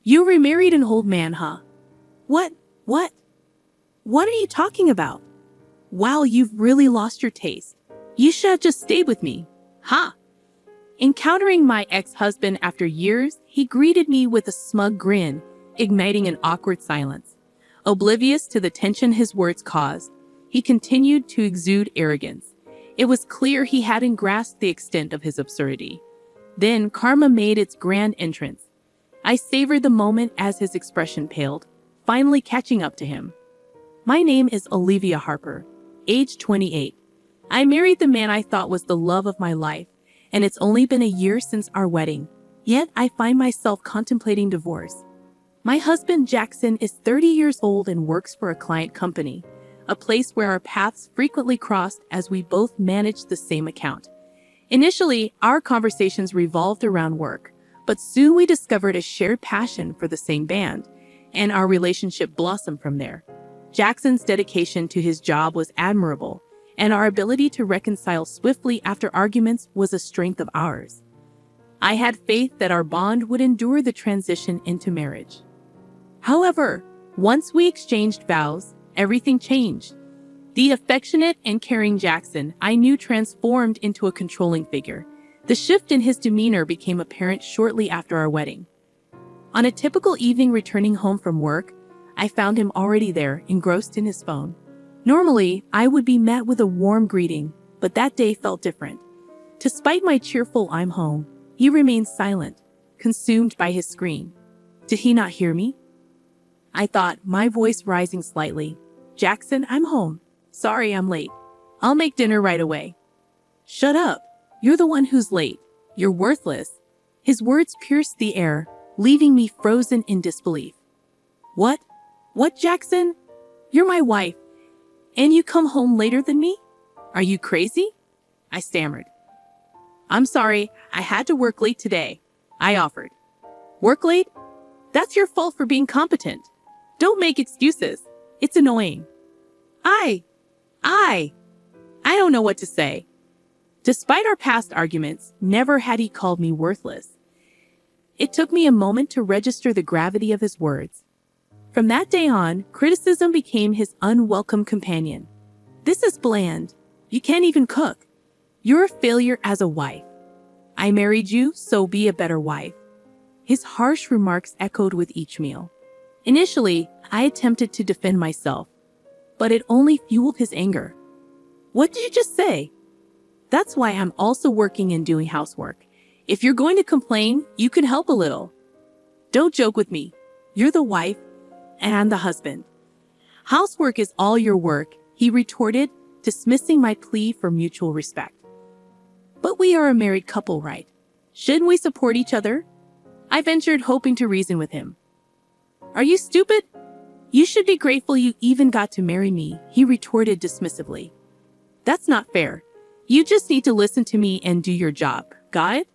You remarried an old man, huh? What? What? What are you talking about? Wow, you've really lost your taste. You should have just stayed with me. Ha! Encountering my ex-husband after years, he greeted me with a smug grin, igniting an awkward silence. Oblivious to the tension his words caused, he continued to exude arrogance. It was clear he hadn't grasped the extent of his absurdity. Then karma made its grand entrance. I savored the moment as his expression paled, finally catching up to him. My name is Olivia Harper, age 28. I married the man I thought was the love of my life, and it's only been a year since our wedding. Yet I find myself contemplating divorce. My husband Jackson is 30 years old and works for a client company, a place where our paths frequently crossed as we both managed the same account. Initially, our conversations revolved around work, but soon we discovered a shared passion for the same band, and our relationship blossomed from there. Jackson's dedication to his job was admirable, and our ability to reconcile swiftly after arguments was a strength of ours. I had faith that our bond would endure the transition into marriage. However, once we exchanged vows, everything changed. The affectionate and caring Jackson I knew transformed into a controlling figure. The shift in his demeanor became apparent shortly after our wedding. On a typical evening returning home from work, I found him already there, engrossed in his phone. Normally, I would be met with a warm greeting, but that day felt different. Despite my cheerful "I'm home," he remained silent, consumed by his screen. Did he not hear me? I thought, my voice rising slightly. Jackson, I'm home. Sorry I'm late. I'll make dinner right away. Shut up. You're the one who's late. You're worthless. His words pierced the air, leaving me frozen in disbelief. What? What, Jackson? You're my wife, and you come home later than me? Are you crazy? I stammered. I'm sorry, I had to work late today. I offered. Work late? That's your fault for being competent. Don't make excuses. It's annoying. I don't know what to say. Despite our past arguments, never had he called me worthless. It took me a moment to register the gravity of his words. From that day on, criticism became his unwelcome companion. This is bland. You can't even cook. You're a failure as a wife. I married you, so be a better wife. His harsh remarks echoed with each meal. Initially, I attempted to defend myself, but it only fueled his anger. What did you just say? That's why I'm also working and doing housework. If you're going to complain, you can help a little. Don't joke with me. You're the wife, and I'm the husband. Housework is all your work, he retorted, dismissing my plea for mutual respect. But we are a married couple, right? Shouldn't we support each other? I ventured, hoping to reason with him. Are you stupid? You should be grateful you even got to marry me, he retorted dismissively. That's not fair. You just need to listen to me and do your job. Got it?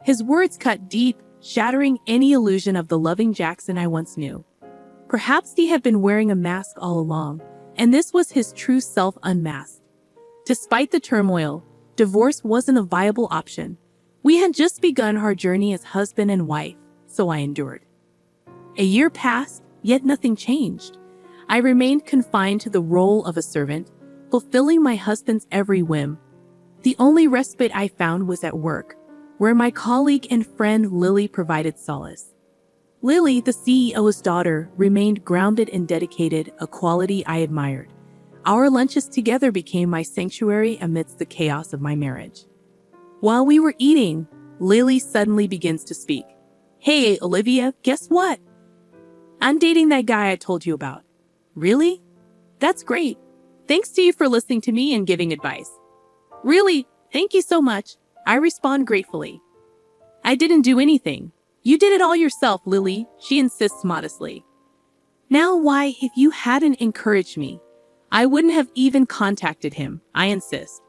His words cut deep, shattering any illusion of the loving Jackson I once knew. Perhaps he had been wearing a mask all along, and this was his true self unmasked. Despite the turmoil, divorce wasn't a viable option. We had just begun our journey as husband and wife, so I endured. A year passed, yet nothing changed. I remained confined to the role of a servant, fulfilling my husband's every whim. The only respite I found was at work, where my colleague and friend Lily provided solace. Lily, the CEO's daughter, remained grounded and dedicated, a quality I admired. Our lunches together became my sanctuary amidst the chaos of my marriage. While we were eating, Lily suddenly begins to speak. Hey, Olivia, guess what? I'm dating that guy I told you about. Really? That's great. Thanks to you for listening to me and giving advice. Really, thank you so much. I respond gratefully. I didn't do anything. You did it all yourself, Lily, she insists modestly. Now why, if you hadn't encouraged me, I wouldn't have even contacted him, I insist.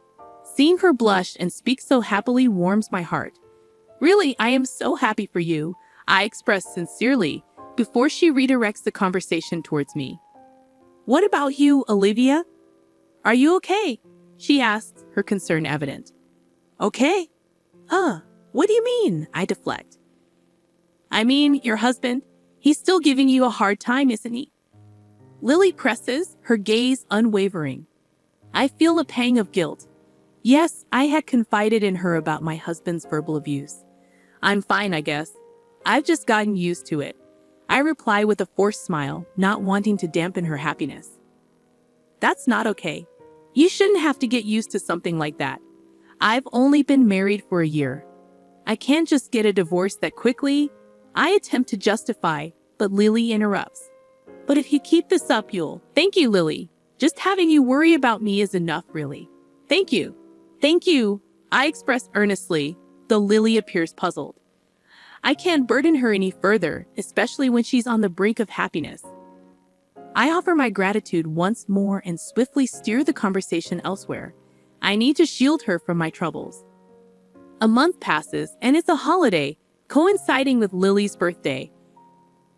Seeing her blush and speak so happily warms my heart. Really, I am so happy for you, I express sincerely, before she redirects the conversation towards me. What about you, Olivia? Are you okay? She asks, her concern evident. Okay? What do you mean? I deflect. I mean, your husband, he's still giving you a hard time, isn't he? Lily presses, her gaze unwavering. I feel a pang of guilt. Yes, I had confided in her about my husband's verbal abuse. I'm fine, I guess. I've just gotten used to it. I reply with a forced smile, not wanting to dampen her happiness. That's not okay. You shouldn't have to get used to something like that. I've only been married for a year. I can't just get a divorce that quickly. I attempt to justify, but Lily interrupts. But if you keep this up, you'll... Thank you, Lily. Just having you worry about me is enough, really. Thank you. Thank you, I express earnestly, though Lily appears puzzled. I can't burden her any further, especially when she's on the brink of happiness. I offer my gratitude once more and swiftly steer the conversation elsewhere. I need to shield her from my troubles. A month passes, and it's a holiday, coinciding with Lily's birthday.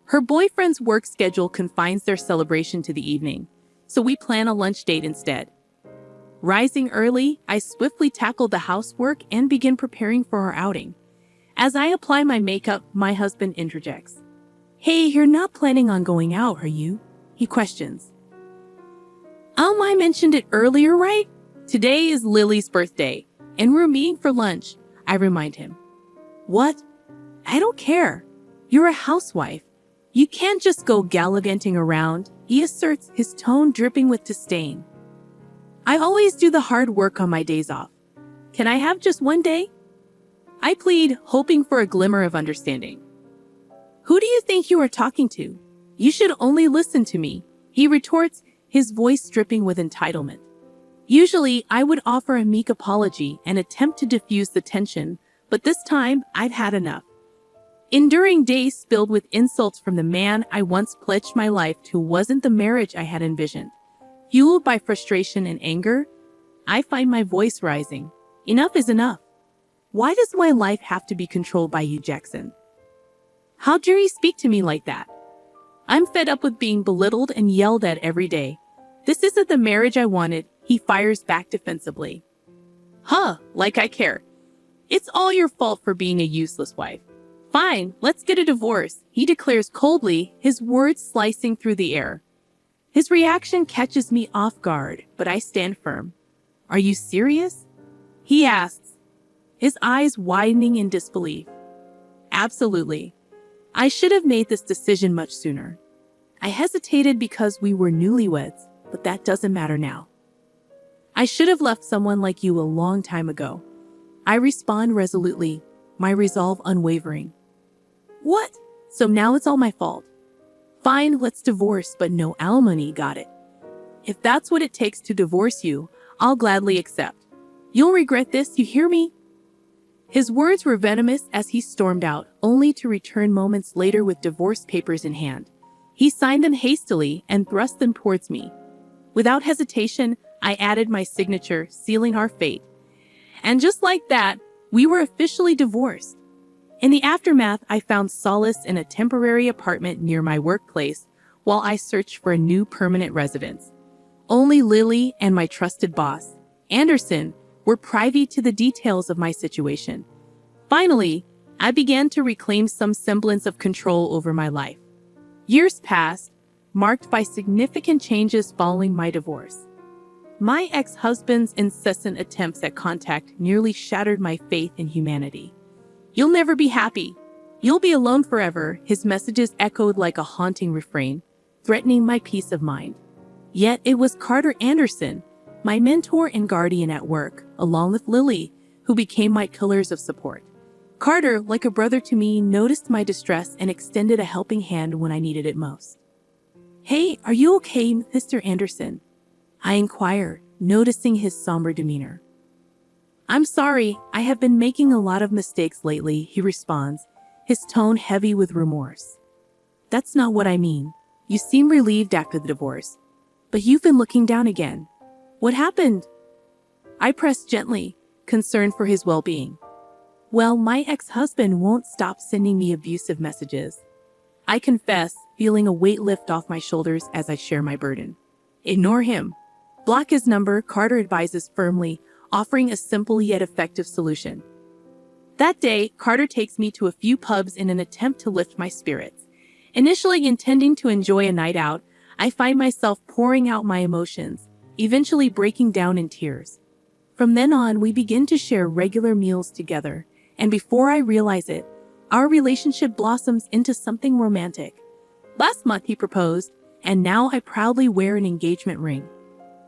Her boyfriend's work schedule confines their celebration to the evening, so we plan a lunch date instead. Rising early, I swiftly tackle the housework and begin preparing for our outing. As I apply my makeup, my husband interjects. Hey, you're not planning on going out, are you? He questions. I mentioned it earlier, right? Today is Lily's birthday, and we're meeting for lunch, I remind him. What? I don't care. You're a housewife. You can't just go gallivanting around, he asserts, his tone dripping with disdain. I always do the hard work on my days off. Can I have just one day? I plead, hoping for a glimmer of understanding. Who do you think you are talking to? You should only listen to me, he retorts, his voice dripping with entitlement. Usually, I would offer a meek apology and attempt to diffuse the tension, but this time, I've had enough. Enduring days filled with insults from the man I once pledged my life to wasn't the marriage I had envisioned. Fueled by frustration and anger, I find my voice rising. Enough is enough. Why does my life have to be controlled by you, Jackson? How dare you speak to me like that? I'm fed up with being belittled and yelled at every day. This isn't the marriage I wanted, he fires back defensively. Huh, like I care. It's all your fault for being a useless wife. Fine, let's get a divorce, he declares coldly, his words slicing through the air. His reaction catches me off guard, but I stand firm. Are you serious? He asks, his eyes widening in disbelief. Absolutely. I should have made this decision much sooner. I hesitated because we were newlyweds, but that doesn't matter now. I should have left someone like you a long time ago. I respond resolutely, my resolve unwavering. What? So now it's all my fault? Fine, let's divorce, but no alimony, got it? If that's what it takes to divorce you, I'll gladly accept. You'll regret this, you hear me? His words were venomous as he stormed out, only to return moments later with divorce papers in hand. He signed them hastily and thrust them towards me. Without hesitation, I added my signature, sealing our fate. And just like that, we were officially divorced. In the aftermath, I found solace in a temporary apartment near my workplace while I searched for a new permanent residence. Only Lily and my trusted boss, Anderson, were privy to the details of my situation. Finally, I began to reclaim some semblance of control over my life. Years passed, marked by significant changes following my divorce. My ex-husband's incessant attempts at contact nearly shattered my faith in humanity. You'll never be happy. You'll be alone forever, his messages echoed like a haunting refrain, threatening my peace of mind. Yet it was Carter Anderson, my mentor and guardian at work, along with Lily, who became my pillars of support. Carter, like a brother to me, noticed my distress and extended a helping hand when I needed it most. Hey, are you okay, Mr. Anderson? I inquired, noticing his somber demeanor. I'm sorry, I have been making a lot of mistakes lately, he responds, his tone heavy with remorse. That's not what I mean. You seem relieved after the divorce, but you've been looking down again. What happened? I pressed gently, concerned for his well-being. Well, my ex-husband won't stop sending me abusive messages. I confess, feeling a weight lift off my shoulders as I share my burden. Ignore him. Block his number, Carter advises firmly, offering a simple yet effective solution. That day, Carter takes me to a few pubs in an attempt to lift my spirits. Initially intending to enjoy a night out, I find myself pouring out my emotions, eventually breaking down in tears. From then on, we begin to share regular meals together, and before I realize it, our relationship blossoms into something romantic. Last month he proposed, and now I proudly wear an engagement ring.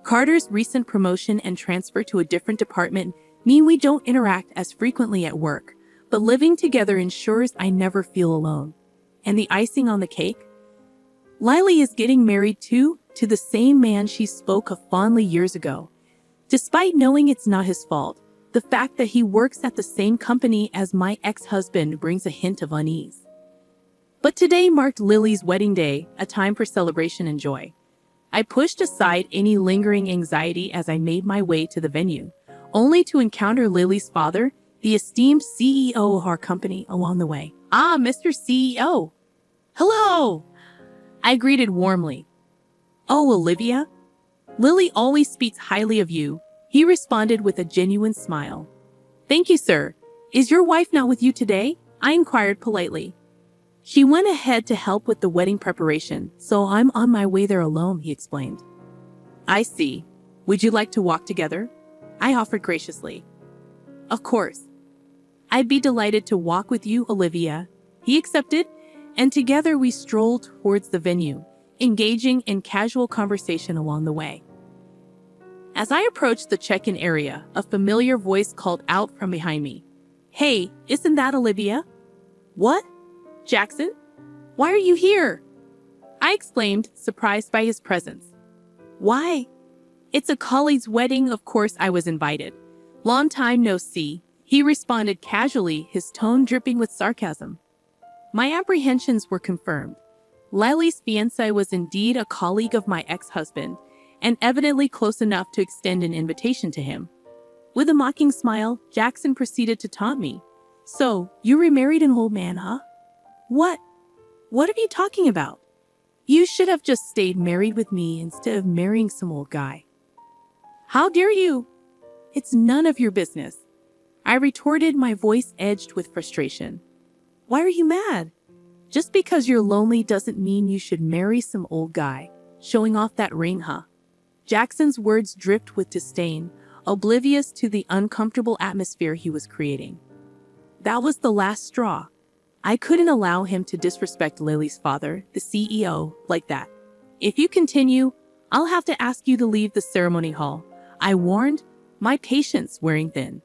Carter's recent promotion and transfer to a different department mean we don't interact as frequently at work, but living together ensures I never feel alone. And the icing on the cake? Lily is getting married to the same man she spoke of fondly years ago. Despite knowing it's not his fault, the fact that he works at the same company as my ex-husband brings a hint of unease. But today marked Lily's wedding day, a time for celebration and joy. I pushed aside any lingering anxiety as I made my way to the venue, only to encounter Lily's father, the esteemed CEO of our company, along the way. "Ah, Mr. CEO. Hello!" I greeted warmly. "Oh, Olivia? Lily always speaks highly of you," he responded with a genuine smile. "Thank you, sir. Is your wife not with you today?" I inquired politely. "She went ahead to help with the wedding preparation, so I'm on my way there alone," he explained. "I see. Would you like to walk together?" I offered graciously. "Of course. I'd be delighted to walk with you, Olivia." He accepted, and together we strolled towards the venue, engaging in casual conversation along the way. As I approached the check-in area, a familiar voice called out from behind me. "Hey, isn't that Olivia?" "What? Jackson? Why are you here?" I exclaimed, surprised by his presence. "Why? It's a colleague's wedding, of course I was invited. Long time no see," he responded casually, his tone dripping with sarcasm. My apprehensions were confirmed. Lily's fiancé was indeed a colleague of my ex-husband, and evidently close enough to extend an invitation to him. With a mocking smile, Jackson proceeded to taunt me. "So, you remarried an old man, huh?" "What? What are you talking about? You should have just stayed married with me instead of marrying some old guy." "How dare you?" "It's none of your business," I retorted, my voice edged with frustration. "Why are you mad? Just because you're lonely doesn't mean you should marry some old guy. Showing off that ring, huh?" Jackson's words dripped with disdain, oblivious to the uncomfortable atmosphere he was creating. That was the last straw. I couldn't allow him to disrespect Lily's father, the CEO, like that. "If you continue, I'll have to ask you to leave the ceremony hall," I warned, my patience wearing thin.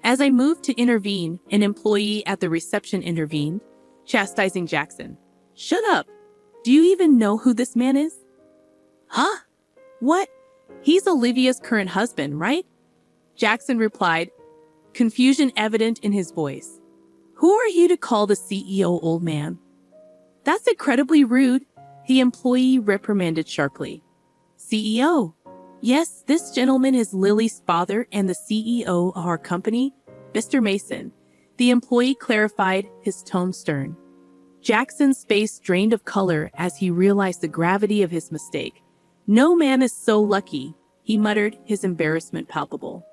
As I moved to intervene, an employee at the reception intervened, chastising Jackson. "Shut up! Do you even know who this man is?" "Huh? What? He's Olivia's current husband, right?" Jackson replied, confusion evident in his voice. "Who are you to call the CEO old man?" "That's incredibly rude," the employee reprimanded sharply. "CEO? Yes, this gentleman is Lily's father and the CEO of our company, Mr. Mason," the employee clarified, his tone stern. Jackson's face drained of color as he realized the gravity of his mistake. "No man is so lucky," he muttered, his embarrassment palpable.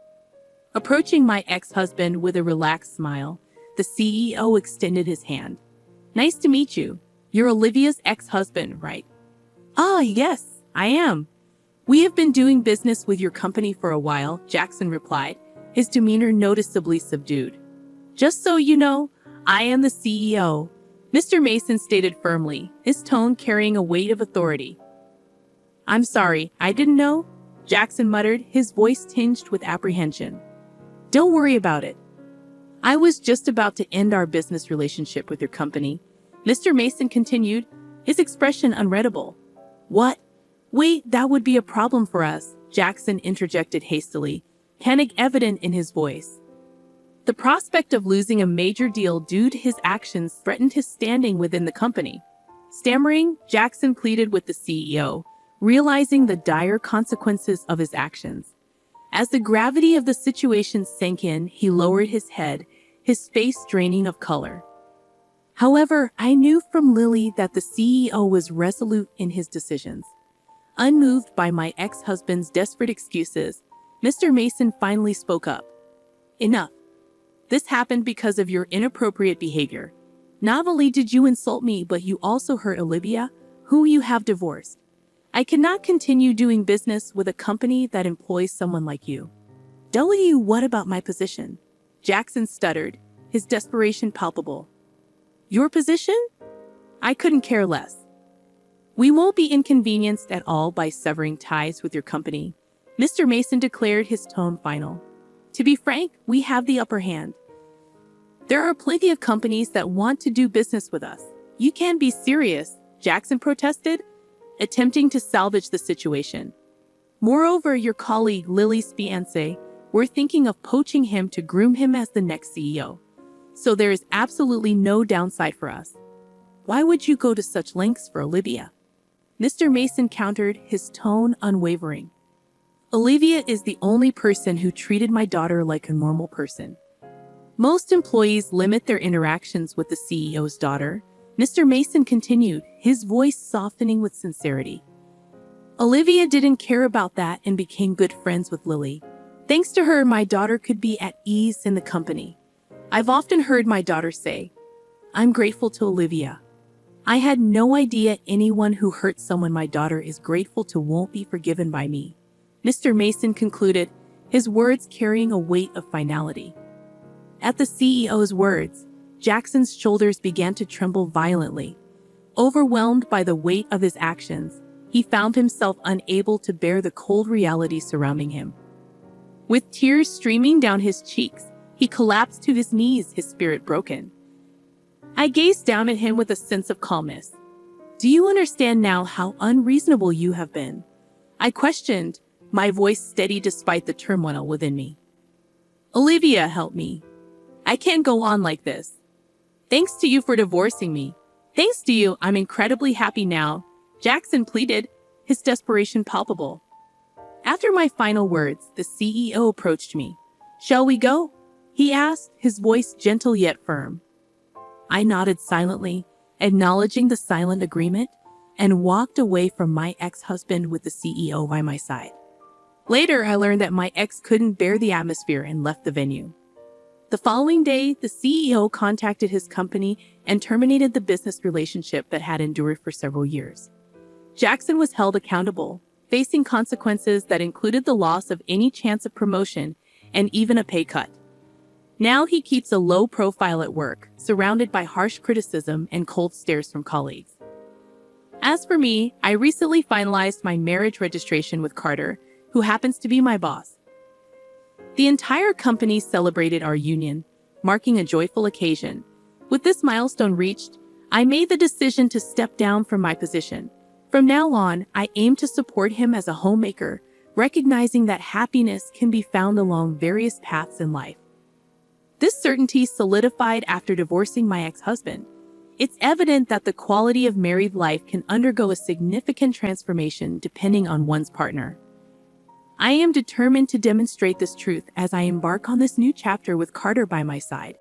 Approaching my ex-husband with a relaxed smile, the CEO extended his hand. "Nice to meet you. You're Olivia's ex-husband, right?" "Ah, yes, I am. We have been doing business with your company for a while," Jackson replied, his demeanor noticeably subdued. "Just so you know, I am the CEO," Mr. Mason stated firmly, his tone carrying a weight of authority. "I'm sorry, I didn't know," Jackson muttered, his voice tinged with apprehension. "Don't worry about it. I was just about to end our business relationship with your company," Mr. Mason continued, his expression unreadable. "What? Wait, that would be a problem for us," Jackson interjected hastily, panic evident in his voice. The prospect of losing a major deal due to his actions threatened his standing within the company. Stammering, Jackson pleaded with the CEO, realizing the dire consequences of his actions. As the gravity of the situation sank in, he lowered his head, his face draining of color. However, I knew from Lily that the CEO was resolute in his decisions. Unmoved by my ex-husband's desperate excuses, Mr. Mason finally spoke up. "Enough. This happened because of your inappropriate behavior. Not only did you insult me, but you also hurt Olivia, who you have divorced. I cannot continue doing business with a company that employs someone like you. What about my position? Jackson stuttered, his desperation palpable. Your position? I couldn't care less. We won't be inconvenienced at all by severing ties with your company, Mr. Mason declared, his tone final. To be frank, we have the upper hand. There are plenty of companies that want to do business with us. You can't be serious, Jackson protested, attempting to salvage the situation. Moreover, your colleague Lily's fiancé, we're thinking of poaching him to groom him as the next CEO. So there is absolutely no downside for us. Why would you go to such lengths for Olivia? Mr. Mason countered, his tone unwavering. Olivia is the only person who treated my daughter like a normal person. Most employees limit their interactions with the CEO's daughter, Mr. Mason continued, his voice softening with sincerity. Olivia didn't care about that and became good friends with Lily. Thanks to her, my daughter could be at ease in the company. I've often heard my daughter say, I'm grateful to Olivia. I had no idea anyone who hurt someone my daughter is grateful to won't be forgiven by me. Mr. Mason concluded, his words carrying a weight of finality. At the CEO's words, Jackson's shoulders began to tremble violently. Overwhelmed by the weight of his actions, he found himself unable to bear the cold reality surrounding him. With tears streaming down his cheeks, he collapsed to his knees, his spirit broken. I gazed down at him with a sense of calmness. Do you understand now how unreasonable you have been? I questioned, my voice steady despite the turmoil within me. Olivia, help me. I can't go on like this. Thanks to you for divorcing me. Thanks to you, I'm incredibly happy now, Jackson pleaded, his desperation palpable. After my final words, the CEO approached me. Shall we go? He asked, his voice gentle yet firm. I nodded silently, acknowledging the silent agreement, and walked away from my ex-husband with the CEO by my side. Later, I learned that my ex couldn't bear the atmosphere and left the venue. The following day, the CEO contacted his company and terminated the business relationship that had endured for several years. Jackson was held accountable, facing consequences that included the loss of any chance of promotion and even a pay cut. Now he keeps a low profile at work, surrounded by harsh criticism and cold stares from colleagues. As for me, I recently finalized my marriage registration with Carter, who happens to be my boss. The entire company celebrated our union, marking a joyful occasion. With this milestone reached, I made the decision to step down from my position. From now on, I aim to support him as a homemaker, recognizing that happiness can be found along various paths in life. This certainty solidified after divorcing my ex-husband. It's evident that the quality of married life can undergo a significant transformation depending on one's partner. I am determined to demonstrate this truth as I embark on this new chapter with Carter by my side.